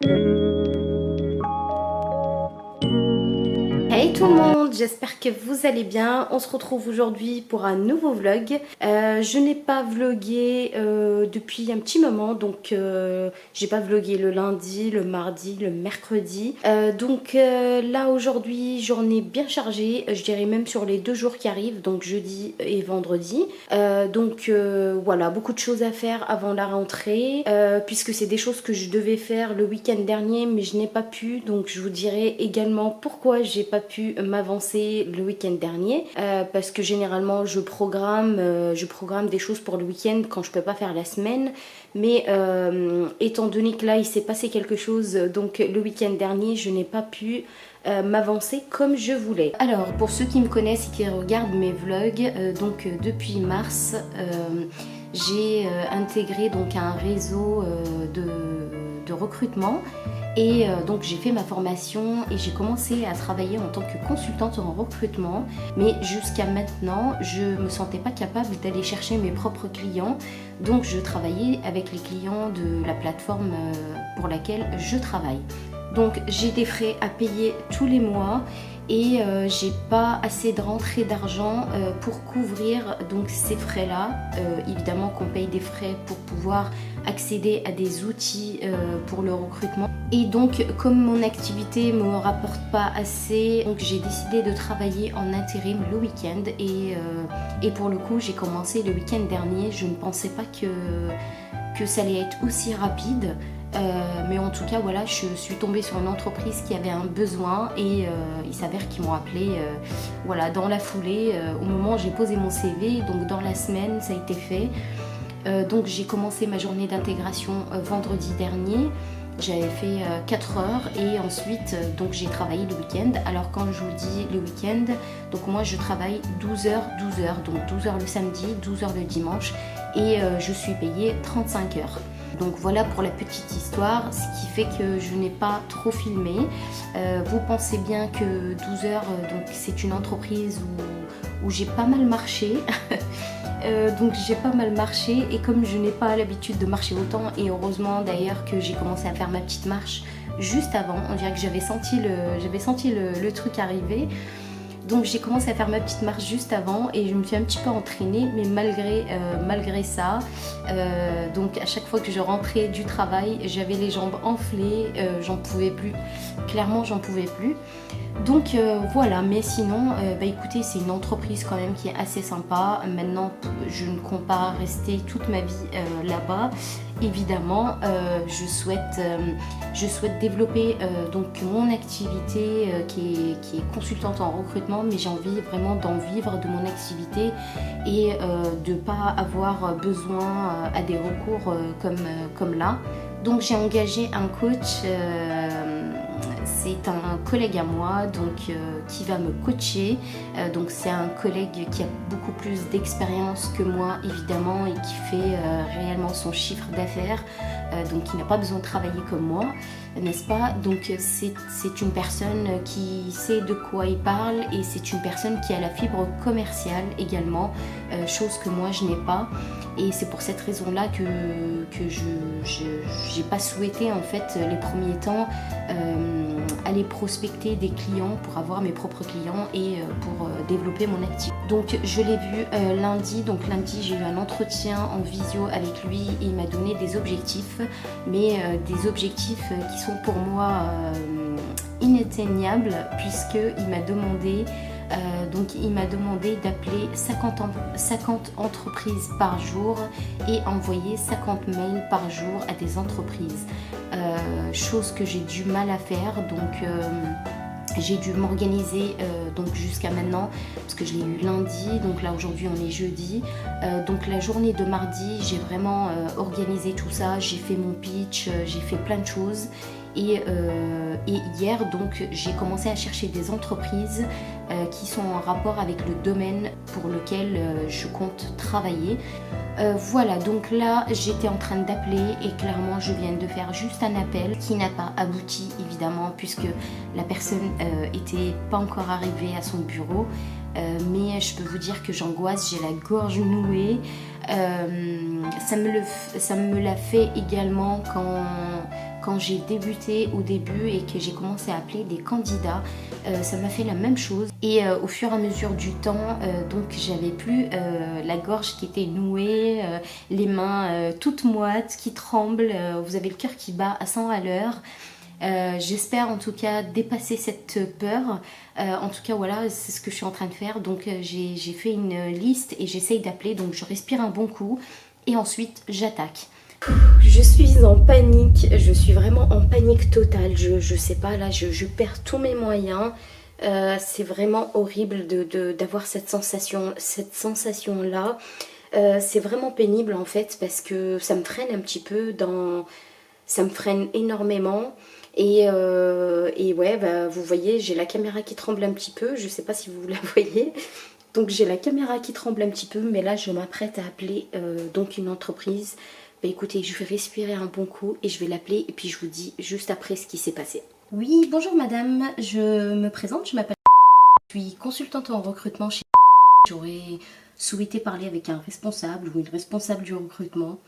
Hey tout le monde, j'espère que vous allez bien. On se retrouve aujourd'hui pour un nouveau vlog. Je n'ai pas vlogué depuis un petit moment, donc j'ai pas vlogué le lundi, le mardi, le mercredi. Là aujourd'hui, journée bien chargée, je dirais même sur les 2 jours qui arrivent, donc jeudi et vendredi. Voilà, beaucoup de choses à faire avant la rentrée, puisque c'est des choses que je devais faire le week-end dernier, mais je n'ai pas pu, donc je vous dirai également pourquoi j'ai pas pu m'avancer le week-end dernier, parce que généralement je programme des choses pour le week-end quand je peux pas faire la semaine, mais étant donné que là il s'est passé quelque chose, donc le week-end dernier je n'ai pas pu m'avancer comme je voulais. Alors pour ceux qui me connaissent et qui regardent mes vlogs, depuis mars j'ai intégré donc un réseau de recrutement. Et donc j'ai fait ma formation et j'ai commencé à travailler en tant que consultante en recrutement. Mais jusqu'à maintenant, je me sentais pas capable d'aller chercher mes propres clients. Donc je travaillais avec les clients de la plateforme pour laquelle je travaille. Donc j'ai des frais à payer tous les mois et j'ai pas assez de rentrée d'argent pour couvrir donc ces frais là. Évidemment qu'on paye des frais pour pouvoir accéder à des outils pour le recrutement, et donc comme mon activité me rapporte pas assez, donc j'ai décidé de travailler en intérim le week-end et pour le coup j'ai commencé le week-end dernier. Je ne pensais pas que ça allait être aussi rapide. Mais en tout cas voilà, je suis tombée sur une entreprise qui avait un besoin et il s'avère qu'ils m'ont appelé voilà, dans la foulée, au moment où j'ai posé mon CV, donc dans la semaine ça a été fait. Donc j'ai commencé ma journée d'intégration vendredi dernier. J'avais fait 4 heures et ensuite donc j'ai travaillé le week-end. Alors quand je vous dis le week-end, donc moi je travaille 12 heures, donc 12 heures le samedi, 12 heures le dimanche, et je suis payée 35 heures. Donc voilà pour la petite histoire, ce qui fait que je n'ai pas trop filmé. Vous pensez bien que 12 heures, donc c'est une entreprise où j'ai pas mal marché. Donc j'ai pas mal marché, et comme je n'ai pas l'habitude de marcher autant, et heureusement d'ailleurs que j'ai commencé à faire ma petite marche juste avant, on dirait que j'avais senti le truc arriver. Donc j'ai commencé à faire ma petite marche juste avant et je me suis un petit peu entraînée, mais malgré ça, donc à chaque fois que je rentrais du travail, j'avais les jambes enflées, j'en pouvais plus, clairement j'en pouvais plus. Donc voilà, mais sinon, écoutez, c'est une entreprise quand même qui est assez sympa. Maintenant, je ne compte pas rester toute ma vie là-bas. Évidemment, je souhaite développer donc mon activité qui est consultante en recrutement, mais j'ai envie vraiment d'en vivre de mon activité et de ne pas avoir besoin à des recours comme là. Donc j'ai engagé un coach. C'est un collègue à moi qui va me coacher. Donc c'est un collègue qui a beaucoup plus d'expérience que moi évidemment et qui fait réellement son chiffre d'affaires. Donc il n'a pas besoin de travailler comme moi, n'est-ce pas? Donc c'est une personne qui sait de quoi il parle, et c'est une personne qui a la fibre commerciale également, chose que moi je n'ai pas. Et c'est pour cette raison-là que je n'ai pas souhaité en fait les premiers temps aller prospecter des clients pour avoir mes propres clients et pour développer mon activité. Donc je l'ai vu lundi, donc lundi j'ai eu un entretien en visio avec lui et il m'a donné des objectifs, mais des objectifs qui sont pour moi inatteignables, puisqu'il m'a demandé d'appeler 50 entreprises par jour et envoyer 50 mails par jour à des entreprises. Chose que j'ai du mal à faire, donc j'ai dû m'organiser donc jusqu'à maintenant, parce que je l'ai eu lundi, donc là aujourd'hui on est jeudi. Donc la journée de mardi, j'ai vraiment organisé tout ça, j'ai fait mon pitch, j'ai fait plein de choses. Et hier, donc, j'ai commencé à chercher des entreprises qui sont en rapport avec le domaine pour lequel je compte travailler. Voilà, donc là, j'étais en train d'appeler et clairement, je viens de faire juste un appel qui n'a pas abouti, évidemment, puisque la personne était pas encore arrivée à son bureau. Mais je peux vous dire que j'angoisse, j'ai la gorge nouée. Ça me l'a fait également quand j'ai débuté au début et que j'ai commencé à appeler des candidats, ça m'a fait la même chose. Et au fur et à mesure du temps, donc j'avais plus la gorge qui était nouée, les mains toutes moites, qui tremblent, vous avez le cœur qui bat à 100 à l'heure. J'espère en tout cas dépasser cette peur. En tout cas voilà, c'est ce que je suis en train de faire. Donc j'ai fait une liste et j'essaye d'appeler. Donc je respire un bon coup et ensuite j'attaque. Je suis en panique, je suis vraiment en panique totale. Je sais pas, là je perds tous mes moyens. C'est vraiment horrible d'avoir cette sensation là. C'est vraiment pénible en fait parce que ça me freine un petit peu ça me freine énormément. Et ouais, bah, vous voyez, j'ai la caméra qui tremble un petit peu, je sais pas si vous la voyez. Donc j'ai la caméra qui tremble un petit peu, mais là je m'apprête à appeler donc une entreprise. Bah écoutez, je vais respirer un bon coup et je vais l'appeler et puis je vous dis juste après ce qui s'est passé. Oui, bonjour madame, je me présente, je m'appelle, je suis consultante en recrutement chez. J'aurais souhaité parler avec un responsable ou une responsable du recrutement.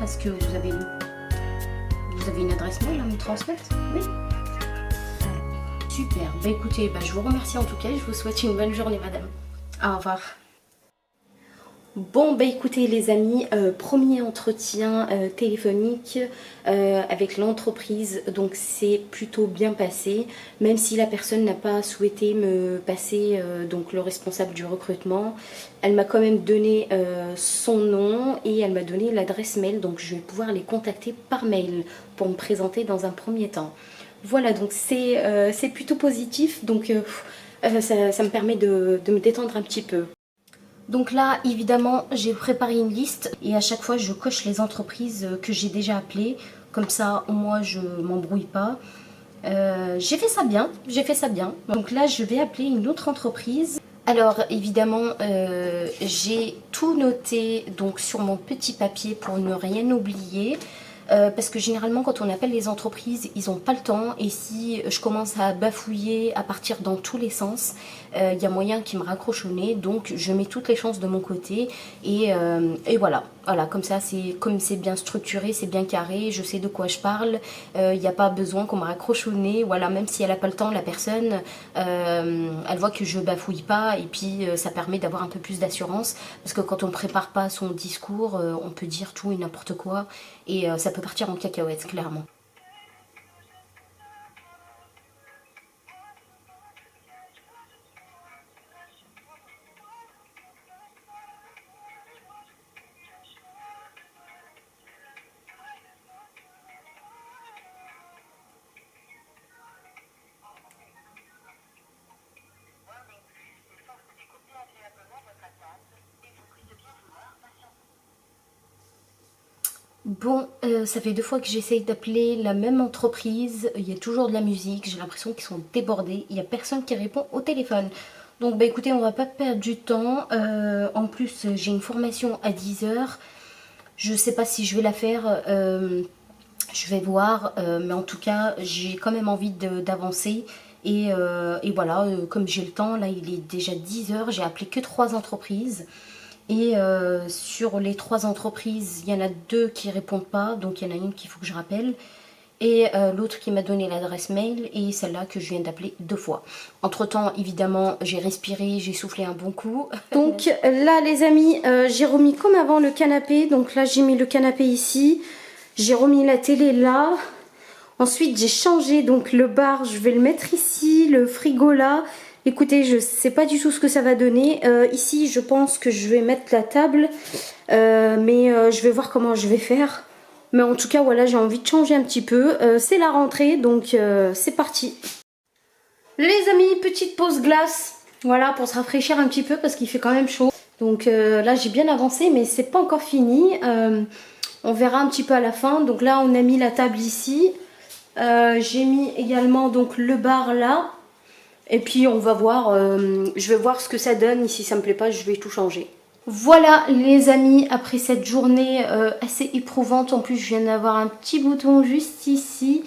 Est-ce que vous avez une adresse mail à me transmettre? Oui. Super. Bah écoutez, bah, je vous remercie en tout cas. Je vous souhaite une bonne journée, madame. Au revoir. Bon bah écoutez les amis, premier entretien téléphonique avec l'entreprise, donc c'est plutôt bien passé, même si la personne n'a pas souhaité me passer donc le responsable du recrutement. Elle m'a quand même donné son nom et elle m'a donné l'adresse mail, donc je vais pouvoir les contacter par mail pour me présenter dans un premier temps. Voilà, donc c'est plutôt positif, donc ça me permet de me détendre un petit peu. Donc là, évidemment, j'ai préparé une liste et à chaque fois, je coche les entreprises que j'ai déjà appelées. Comme ça, au moins, je m'embrouille pas. J'ai fait ça bien, Donc là, je vais appeler une autre entreprise. Alors, évidemment, j'ai tout noté donc, sur mon petit papier pour ne rien oublier. Parce que généralement quand on appelle les entreprises ils n'ont pas le temps et si je commence à bafouiller, à partir dans tous les sens, il y a moyen qu'ils me raccrochent au nez, donc je mets toutes les chances de mon côté et voilà, comme ça comme c'est bien structuré, c'est bien carré, je sais de quoi je parle, il n'y a pas besoin qu'on me raccroche au nez, voilà, même si elle n'a pas le temps, la personne, elle voit que je bafouille pas et puis ça permet d'avoir un peu plus d'assurance parce que quand on ne prépare pas son discours, on peut dire tout et n'importe quoi et ça peut partir en cacahuète, clairement. Bon, ça fait 2 fois que j'essaye d'appeler la même entreprise, il y a toujours de la musique, j'ai l'impression qu'ils sont débordés, il n'y a personne qui répond au téléphone. Donc bah écoutez, on va pas perdre du temps, en plus j'ai une formation à 10 h, je sais pas si je vais la faire, je vais voir, mais en tout cas j'ai quand même envie d'avancer. Et voilà, comme j'ai le temps, là il est déjà 10 h, j'ai appelé que 3 entreprises. Et sur les 3 entreprises, il y en a 2 qui répondent pas, donc il y en a une qu'il faut que je rappelle. Et l'autre qui m'a donné l'adresse mail et celle-là que je viens d'appeler 2 fois. Entre temps, évidemment, j'ai respiré, j'ai soufflé un bon coup. Donc là, les amis, j'ai remis comme avant le canapé. Donc là, j'ai mis le canapé ici. J'ai remis la télé là. Ensuite, j'ai changé donc le bar, je vais le mettre ici, le frigo là. Écoutez, je sais pas du tout ce que ça va donner. Ici, je pense que je vais mettre la table, mais je vais voir comment je vais faire. Mais en tout cas, voilà, j'ai envie de changer un petit peu. C'est la rentrée, donc c'est parti. Les amis, petite pause glace. Voilà, pour se rafraîchir un petit peu parce qu'il fait quand même chaud. Donc là, j'ai bien avancé, mais c'est pas encore fini. On verra un petit peu à la fin. Donc là, on a mis la table ici. J'ai mis également donc le bar là. Et puis on va voir, je vais voir ce que ça donne. Et si ça me plaît pas, je vais tout changer. Voilà les amis, après cette journée assez éprouvante. En plus, je viens d'avoir un petit bouton juste ici.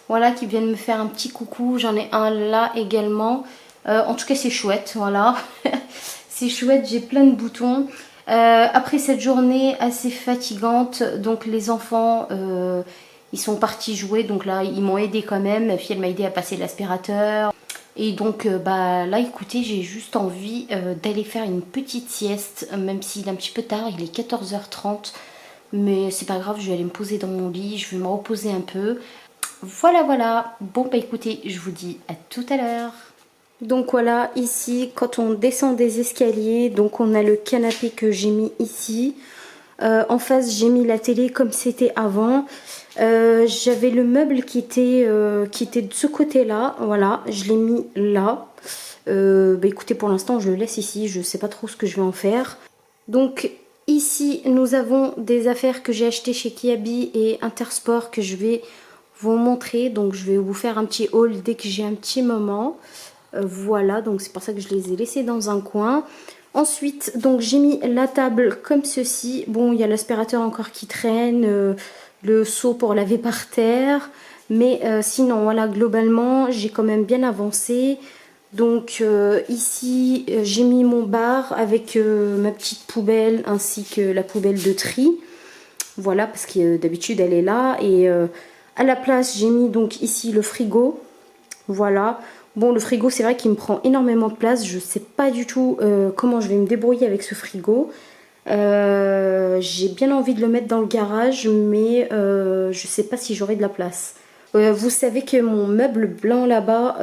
Voilà, qui viennent me faire un petit coucou. J'en ai un là également. En tout cas, c'est chouette, voilà. C'est chouette, j'ai plein de boutons. Après cette journée assez fatigante, donc les enfants, ils sont partis jouer. Donc là, ils m'ont aidé quand même. Ma fille, elle m'a aidé à passer l'aspirateur. Et donc, bah là, écoutez, j'ai juste envie d'aller faire une petite sieste. Même s'il est un petit peu tard, il est 14h30. Mais c'est pas grave, je vais aller me poser dans mon lit. Je vais me reposer un peu. Voilà, voilà. Bon, bah écoutez, je vous dis à tout à l'heure. Donc voilà, ici, quand on descend des escaliers, donc on a le canapé que j'ai mis ici. En face, j'ai mis la télé comme c'était avant. J'avais le meuble qui était de ce côté-là. Voilà, je l'ai mis là. Bah écoutez, pour l'instant, je le laisse ici. Je ne sais pas trop ce que je vais en faire. Donc ici, nous avons des affaires que j'ai achetées chez Kiabi et Intersport que je vais vous montrer. Donc je vais vous faire un petit haul dès que j'ai un petit moment. Voilà, donc c'est pour ça que je les ai laissés dans un coin. Ensuite, donc j'ai mis la table comme ceci. Bon, il y a l'aspirateur encore qui traîne, le seau pour laver par terre. Mais sinon, voilà, globalement, j'ai quand même bien avancé. Donc ici, j'ai mis mon bar avec ma petite poubelle ainsi que la poubelle de tri. Voilà, parce que d'habitude, elle est là. Et à la place, j'ai mis donc ici le frigo. Voilà. Bon, le frigo, c'est vrai qu'il me prend énormément de place. Je ne sais pas du tout comment je vais me débrouiller avec ce frigo. J'ai bien envie de le mettre dans le garage, mais je ne sais pas si j'aurai de la place. Vous savez que mon meuble blanc là-bas,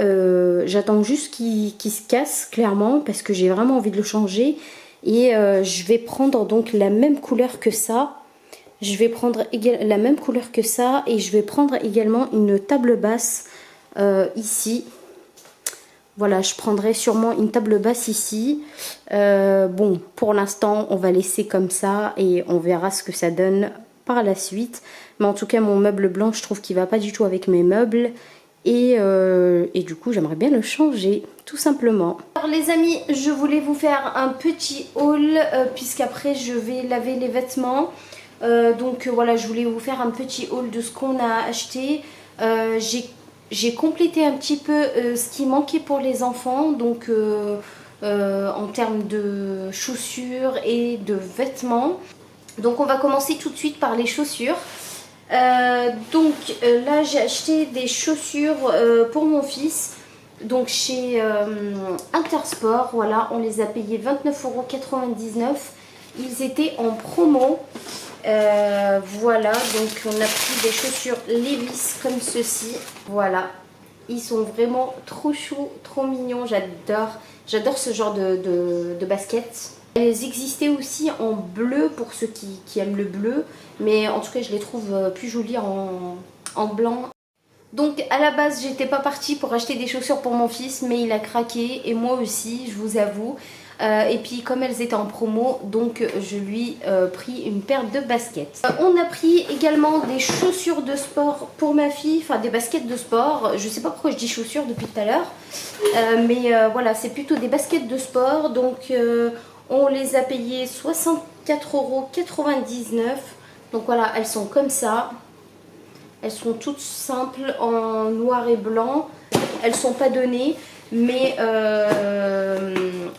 j'attends juste qu'il se casse, clairement, parce que j'ai vraiment envie de le changer. Et je vais prendre donc la même couleur que ça. Je vais prendre la même couleur que ça et je vais prendre également une table basse ici. Voilà, je prendrai sûrement une table basse ici. Bon, pour l'instant, on va laisser comme ça et on verra ce que ça donne par la suite. Mais en tout cas, mon meuble blanc, je trouve qu'il va pas du tout avec mes meubles. Et du coup, j'aimerais bien le changer, tout simplement. Alors les amis, je voulais vous faire un petit haul, puisqu'après, je vais laver les vêtements. Donc voilà, je voulais vous faire un petit haul de ce qu'on a acheté. J'ai complété un petit peu ce qui manquait pour les enfants, donc en termes de chaussures et de vêtements. Donc on va commencer tout de suite par les chaussures. Là j'ai acheté des chaussures pour mon fils, donc chez Intersport. Voilà, on les a payés 29,99 €. Ils étaient en promo. Voilà, donc on a pris des chaussures Levi's comme ceci. Voilà, ils sont vraiment trop choux, trop mignons. J'adore ce genre de baskets. Elles existaient aussi en bleu pour ceux qui aiment le bleu, mais en tout cas je les trouve plus jolies en blanc. Donc à la base j'étais pas partie pour acheter des chaussures pour mon fils, mais il a craqué et moi aussi, je vous avoue. Et puis comme elles étaient en promo, donc je lui pris une paire de baskets. On a pris également des chaussures de sport pour ma fille, enfin des baskets de sport. Je sais pas pourquoi je dis chaussures depuis tout à l'heure, mais voilà, c'est plutôt des baskets de sport. Donc on les a payées 64,99 €. Donc voilà, elles sont comme ça. Elles sont toutes simples en noir et blanc. Elles sont pas données. Mais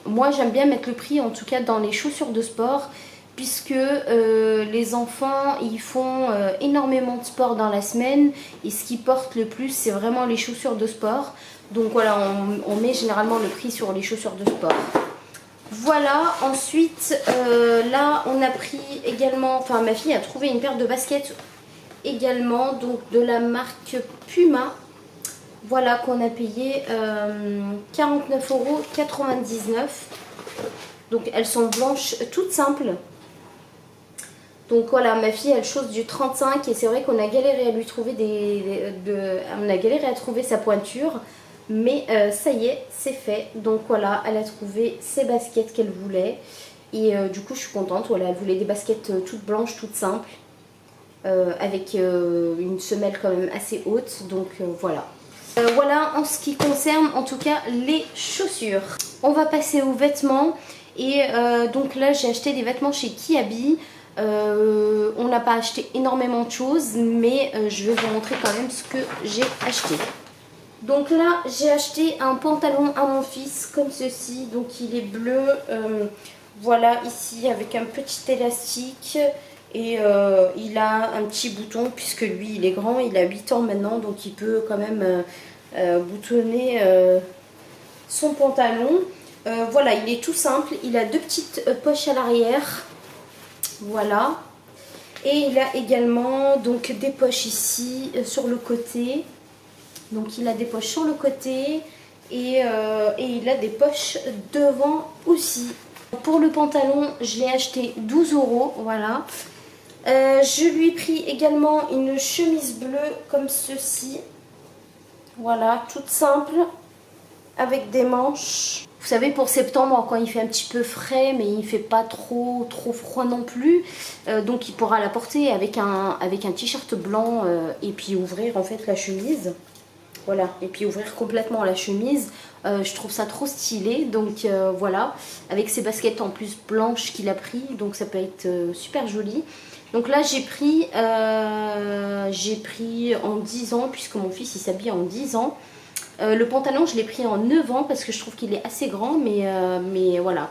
moi j'aime bien mettre le prix en tout cas dans les chaussures de sport, puisque les enfants ils font énormément de sport dans la semaine et ce qu'ils portent le plus c'est vraiment les chaussures de sport. Donc voilà, on met généralement le prix sur les chaussures de sport. Voilà, ensuite là on a pris également, enfin ma fille a trouvé une paire de baskets également, donc de la marque Puma. Voilà, qu'on a payé 49,99 €. Donc elles sont blanches, toutes simples. Donc voilà, ma fille elle chausse du 35 et c'est vrai qu'on a galéré à lui trouver on a galéré à trouver sa pointure. Mais ça y est, c'est fait. Donc voilà, elle a trouvé ses baskets qu'elle voulait. Et du coup je suis contente. Voilà, elle voulait des baskets toutes blanches, toutes simples. Avec une semelle quand même assez haute. Donc voilà. Voilà en ce qui concerne en tout cas les chaussures. On va passer aux vêtements et donc là j'ai acheté des vêtements chez Kiabi. On n'a pas acheté énormément de choses, mais je vais vous montrer quand même ce que j'ai acheté. Donc là, j'ai acheté un pantalon à mon fils comme ceci. Donc il est bleu, voilà, ici avec un petit élastique. Et il a un petit bouton puisque lui, il est grand, il a 8 ans maintenant. Donc il peut quand même boutonner son pantalon. Voilà, il est tout simple. Il a deux petites poches à l'arrière. Voilà. Et il a également donc des poches ici sur le côté. Donc il a des poches sur le côté et il a des poches devant aussi. Pour le pantalon, je l'ai acheté 12 €, voilà. Je lui ai pris également une chemise bleue comme ceci. Voilà, toute simple, avec des manches. Vous savez, pour septembre, quand il fait un petit peu frais, mais il ne fait pas trop froid non plus, donc il pourra la porter avec un t-shirt blanc et puis ouvrir en fait la chemise. Voilà, et puis ouvrir complètement la chemise, je trouve ça trop stylé, donc voilà, avec ses baskets en plus blanches qu'il a pris, donc ça peut être super joli. Donc là j'ai pris en 10 ans, puisque mon fils il s'habille en 10 ans. Le pantalon je l'ai pris en 9 ans parce que je trouve qu'il est assez grand, mais voilà,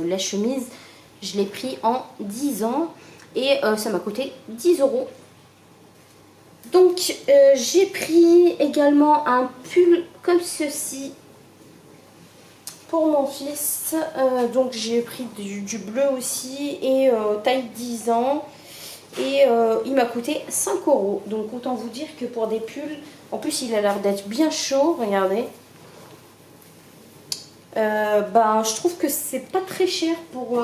la chemise je l'ai pris en 10 ans et ça m'a coûté 10 €. Donc j'ai pris également un pull comme ceci pour mon fils. Donc j'ai pris du bleu aussi et taille 10 ans. Et il m'a coûté 5 €. Donc autant vous dire que pour des pulls, en plus il a l'air d'être bien chaud, regardez. Ben, je trouve que c'est pas très cher pour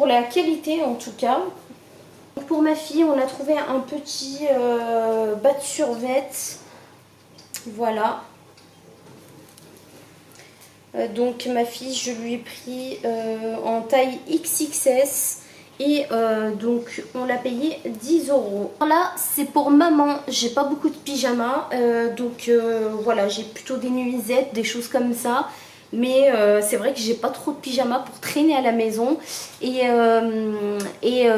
la qualité en tout cas. Pour ma fille, on a trouvé un petit bas de survêt. Voilà. Donc ma fille, je lui ai pris en taille XXS. Et donc on l'a payé 10 €. Là c'est pour maman, j'ai pas beaucoup de pyjamas, donc voilà, j'ai plutôt des nuisettes, des choses comme ça. Mais c'est vrai que j'ai pas trop de pyjamas pour traîner à la maison. Et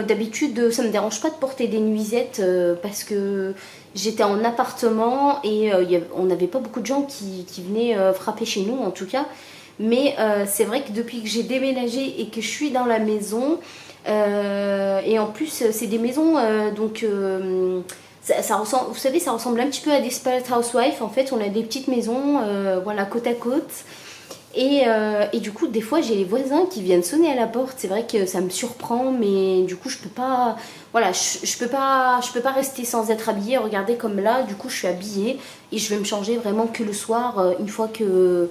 d'habitude ça me dérange pas de porter des nuisettes parce que j'étais en appartement et on n'avait pas beaucoup de gens qui venaient frapper chez nous en tout cas. Mais c'est vrai que depuis que j'ai déménagé et que je suis dans la maison... et en plus c'est des maisons donc ça ressemble, vous savez, ça ressemble un petit peu à Desperate Housewives. En fait on a des petites maisons voilà, côte à côte et du coup des fois j'ai les voisins qui viennent sonner à la porte. C'est vrai que ça me surprend, mais du coup je peux pas, voilà, je peux pas rester sans être habillée. Regardez comme là, du coup je suis habillée et je vais me changer vraiment que le soir, une fois que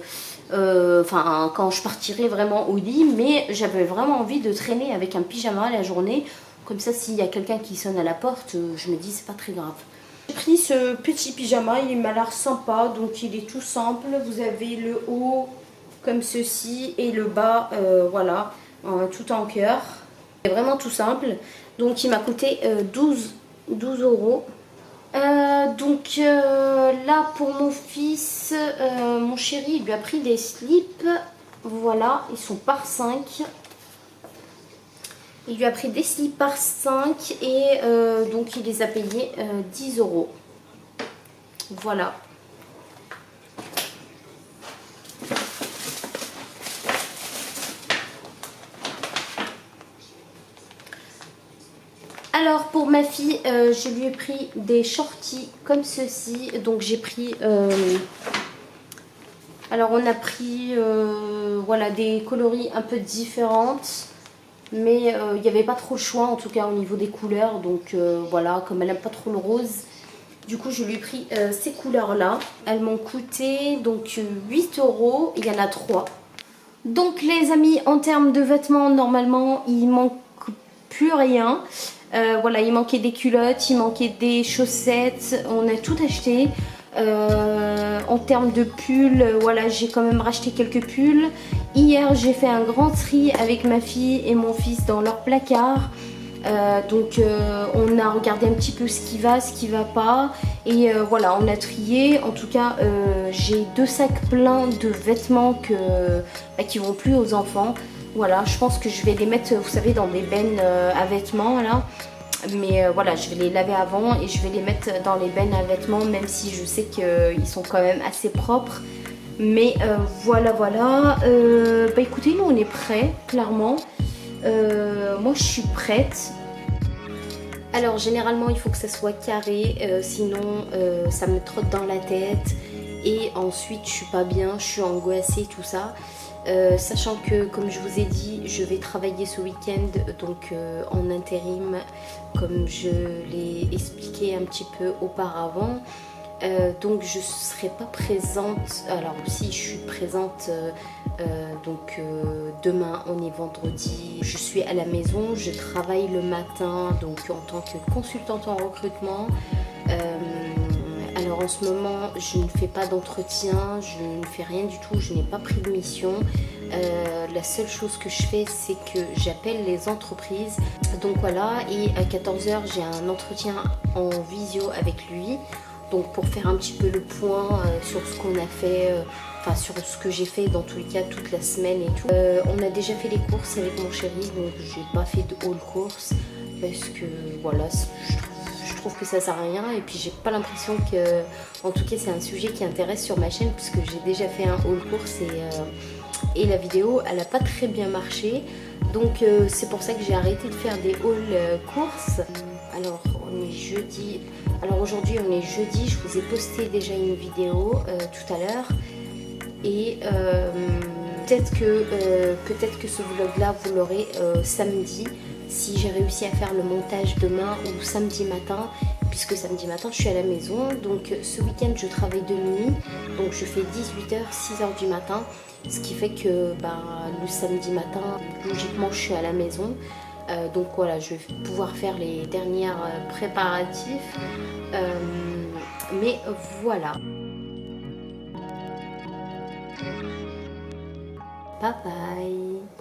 enfin quand je partirai vraiment au lit. Mais j'avais vraiment envie de traîner avec un pyjama la journée, comme ça s'il y a quelqu'un qui sonne à la porte, je me dis c'est pas très grave. J'ai pris ce petit pyjama, il m'a l'air sympa, donc il est tout simple. Vous avez le haut comme ceci et le bas voilà, tout en cœur. C'est vraiment tout simple, donc il m'a coûté 12 €. Donc là pour mon fils, mon chéri il lui a pris des slips, voilà, ils sont par 5. Il lui a pris des slips par 5 et donc il les a payés 10 €. Voilà. Alors pour ma fille, je lui ai pris des shorties comme ceci. Donc j'ai pris, alors on a pris voilà, des coloris un peu différentes, mais il n'y avait pas trop le choix en tout cas au niveau des couleurs. Donc voilà, comme elle n'aime pas trop le rose, du coup je lui ai pris ces couleurs là. Elles m'ont coûté donc 8 €, il y en a 3. Donc les amis, en termes de vêtements, normalement il manque plus rien. Voilà, il manquait des culottes, il manquait des chaussettes, on a tout acheté. En termes de pulls, voilà, j'ai quand même racheté quelques pulls. Hier j'ai fait un grand tri avec ma fille et mon fils dans leur placard. Donc on a regardé un petit peu ce qui va pas, et voilà, on a trié. En tout cas j'ai 2 sacs pleins de vêtements qui vont plus aux enfants. Voilà, je pense que je vais les mettre, vous savez, dans des bennes à vêtements là. Mais voilà, je vais les laver avant et je vais les mettre dans les bennes à vêtements, même si je sais qu'ils sont quand même assez propres. Mais voilà, voilà. Bah écoutez, nous on est prêts, clairement. Moi je suis prête. Alors généralement il faut que ça soit carré, sinon ça me trotte dans la tête. Et ensuite je suis pas bien, je suis angoissée, tout ça. Sachant que, comme je vous ai dit, je vais travailler ce week-end, donc en intérim, comme je l'ai expliqué un petit peu auparavant. Donc je ne serai pas présente, alors si je suis présente, demain on est vendredi, je suis à la maison, je travaille le matin donc en tant que consultante en recrutement. Alors en ce moment je ne fais pas d'entretien, je ne fais rien du tout, je n'ai pas pris de mission. La seule chose que je fais c'est que j'appelle les entreprises. Donc voilà, et à 14 h j'ai un entretien en visio avec lui. Donc pour faire un petit peu le point sur ce qu'on a fait, enfin sur ce que j'ai fait dans tous les cas toute la semaine et tout. On a déjà fait les courses avec mon chéri, donc j'ai pas fait de haul course parce que voilà, je trouve que ça sert à rien et puis j'ai pas l'impression que, en tout cas c'est un sujet qui intéresse sur ma chaîne puisque j'ai déjà fait un haul course et la vidéo elle a pas très bien marché. Donc c'est pour ça que j'ai arrêté de faire des hauls courses. Alors on est jeudi. Alors aujourd'hui on est jeudi, je vous ai posté déjà une vidéo tout à l'heure. Et peut-être que ce vlog là vous l'aurez samedi, si j'ai réussi à faire le montage demain ou samedi matin, puisque samedi matin je suis à la maison. Donc ce week-end je travaille de nuit, donc je fais 18 h, 6 h du matin. Ce qui fait que le samedi matin, logiquement je suis à la maison. Donc voilà, je vais pouvoir faire les derniers préparatifs. Mais voilà. Bye bye.